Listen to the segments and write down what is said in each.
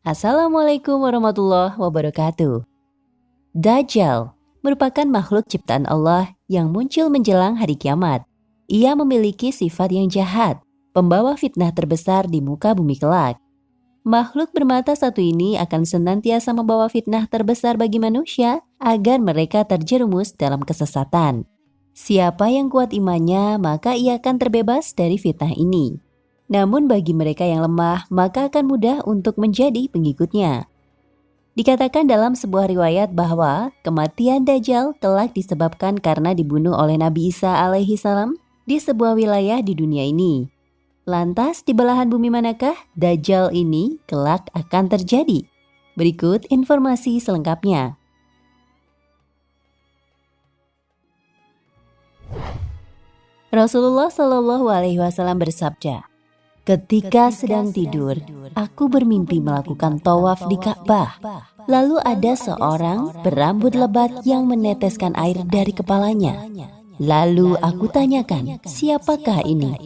Assalamualaikum warahmatullahi wabarakatuh. Dajjal merupakan makhluk ciptaan Allah yang muncul menjelang hari kiamat. Ia memiliki sifat yang jahat, pembawa fitnah terbesar di muka bumi kelak. Makhluk bermata satu ini akan senantiasa membawa fitnah terbesar bagi manusia agar mereka terjerumus dalam kesesatan. Siapa yang kuat imannya, maka ia akan terbebas dari fitnah ini. Namun bagi mereka yang lemah, maka akan mudah untuk menjadi pengikutnya. Dikatakan dalam sebuah riwayat bahwa kematian Dajjal kelak disebabkan karena dibunuh oleh Nabi Isa alaihi salam di sebuah wilayah di dunia ini. Lantas di belahan bumi manakah Dajjal ini kelak akan terjadi? Berikut informasi selengkapnya. Rasulullah Shallallahu Alaihi Wasallam bersabda, "Ketika sedang tidur, aku bermimpi melakukan tawaf di Ka'bah. Lalu ada seorang berambut lebat yang meneteskan air dari kepalanya. Lalu aku tanyakan, siapakah ini?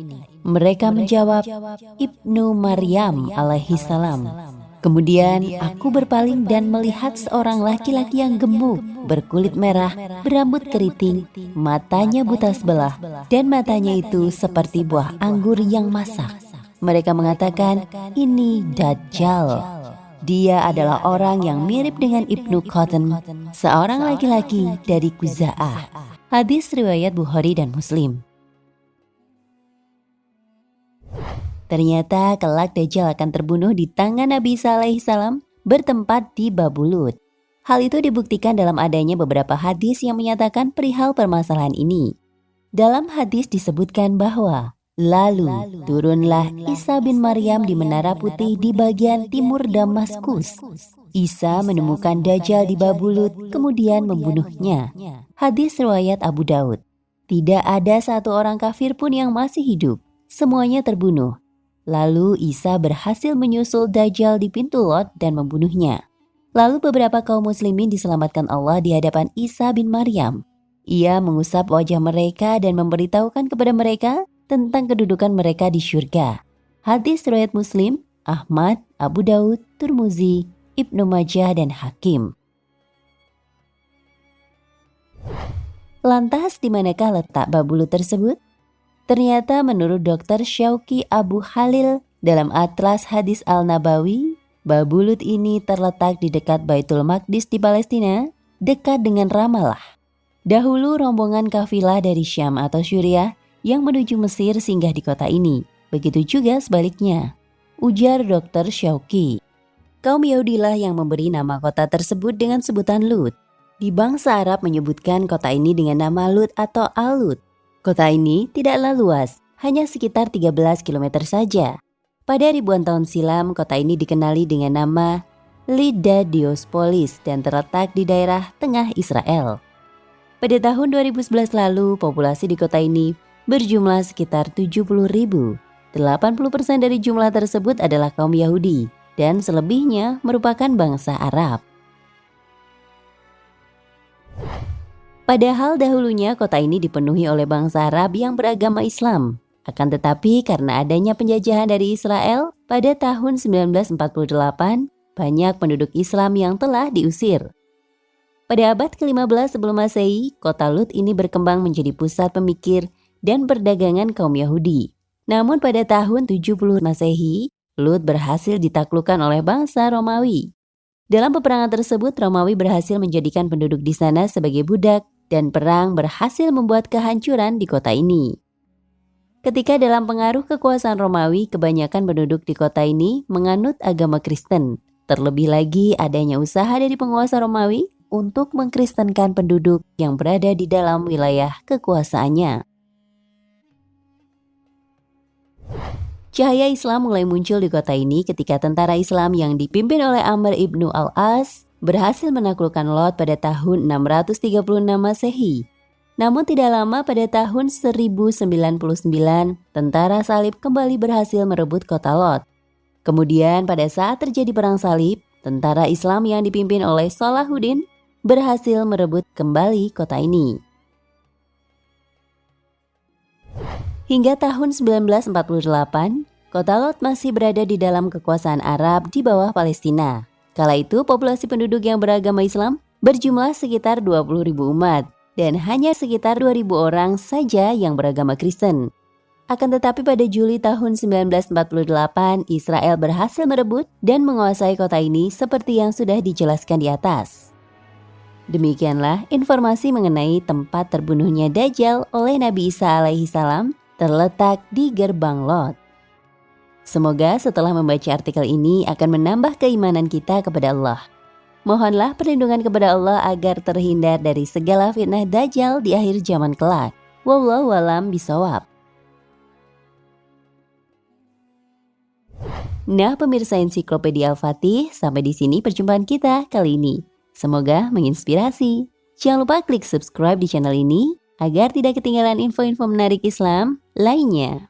Mereka menjawab, Ibnu Maryam alaihi salam. Kemudian aku berpaling dan melihat seorang laki-laki yang gemuk, berkulit merah, berambut keriting, matanya buta sebelah, dan matanya itu seperti buah anggur yang masak. Mereka mengatakan, ini Dajjal. Dia adalah orang yang mirip dengan Ibnu Qatan, seorang laki-laki dari Khuza'ah." Hadis riwayat Bukhari dan Muslim. Ternyata kelak Dajjal akan terbunuh di tangan Nabi Isa alaihi salam bertempat di Babulut. Hal itu dibuktikan dalam adanya beberapa hadis yang menyatakan perihal permasalahan ini. Dalam hadis disebutkan bahwa lalu turunlah Isa bin Maryam di Menara Putih di bagian timur Damaskus. Isa menemukan Dajjal di Babulut kemudian membunuhnya. Hadis riwayat Abu Daud. Tidak ada satu orang kafir pun yang masih hidup. Semuanya terbunuh. Lalu Isa berhasil menyusul Dajjal di pintu Lot dan membunuhnya. Lalu beberapa kaum muslimin diselamatkan Allah di hadapan Isa bin Maryam. Ia mengusap wajah mereka dan memberitahukan kepada mereka tentang kedudukan mereka di syurga. Hadis riwayat Muslim, Ahmad, Abu Daud, Tirmizi, Ibnu Majah, dan Hakim. Lantas di manakah letak Babulut tersebut? Ternyata menurut Dr. Syauqi Abu Khalil dalam Atlas Hadis Al-Nabawi, Babulut ini terletak di dekat Baitul Maqdis di Palestina, dekat dengan Ramallah. Dahulu rombongan kafilah dari Syam atau Suriah yang menuju Mesir singgah di kota ini. Begitu juga sebaliknya, ujar Dr. Syauqi. Kaum Yahudilah yang memberi nama kota tersebut dengan sebutan Lut. Di bangsa Arab menyebutkan kota ini dengan nama Lut atau Al-Lut. Kota ini tidaklah luas, hanya sekitar 13 km saja. Pada ribuan tahun silam, kota ini dikenali dengan nama Lida Diospolis dan terletak di daerah tengah Israel. Pada tahun 2011 lalu, populasi di kota ini berjumlah sekitar 70.000. 80% dari jumlah tersebut adalah kaum Yahudi dan selebihnya merupakan bangsa Arab. Padahal dahulunya kota ini dipenuhi oleh bangsa Arab yang beragama Islam. Akan tetapi karena adanya penjajahan dari Israel pada tahun 1948, banyak penduduk Islam yang telah diusir. Pada abad ke-15 sebelum Masehi, kota Lut ini berkembang menjadi pusat pemikir dan perdagangan kaum Yahudi. Namun pada tahun 70 Masehi, Lut berhasil ditaklukkan oleh bangsa Romawi. Dalam peperangan tersebut, Romawi berhasil menjadikan penduduk di sana sebagai budak dan perang berhasil membuat kehancuran di kota ini. Ketika dalam pengaruh kekuasaan Romawi, kebanyakan penduduk di kota ini menganut agama Kristen. Terlebih lagi adanya usaha dari penguasa Romawi untuk mengkristenkan penduduk yang berada di dalam wilayah kekuasaannya. Cahaya Islam mulai muncul di kota ini ketika tentara Islam yang dipimpin oleh Amr ibnu al-As berhasil menaklukkan Lot pada tahun 636 Masehi. Namun tidak lama pada tahun 1099, tentara salib kembali berhasil merebut kota Lot. Kemudian pada saat terjadi perang salib, tentara Islam yang dipimpin oleh Salahuddin berhasil merebut kembali kota ini. Hingga tahun 1948, Kota Lot masih berada di dalam kekuasaan Arab di bawah Palestina. Kala itu populasi penduduk yang beragama Islam berjumlah sekitar 20.000 umat dan hanya sekitar 2.000 orang saja yang beragama Kristen. Akan tetapi pada Juli tahun 1948, Israel berhasil merebut dan menguasai kota ini seperti yang sudah dijelaskan di atas. Demikianlah informasi mengenai tempat terbunuhnya Dajjal oleh Nabi Isa alaihissalam terletak di gerbang Lot. Semoga setelah membaca artikel ini akan menambah keimanan kita kepada Allah. Mohonlah perlindungan kepada Allah agar terhindar dari segala fitnah Dajjal di akhir zaman kelak. Wallahu a'lam bishawab. Nah, pemirsa Ensiklopedia Al-Fatih, sampai di sini perjumpaan kita kali ini. Semoga menginspirasi. Jangan lupa klik subscribe di channel ini agar tidak ketinggalan info-info menarik Islam lainnya.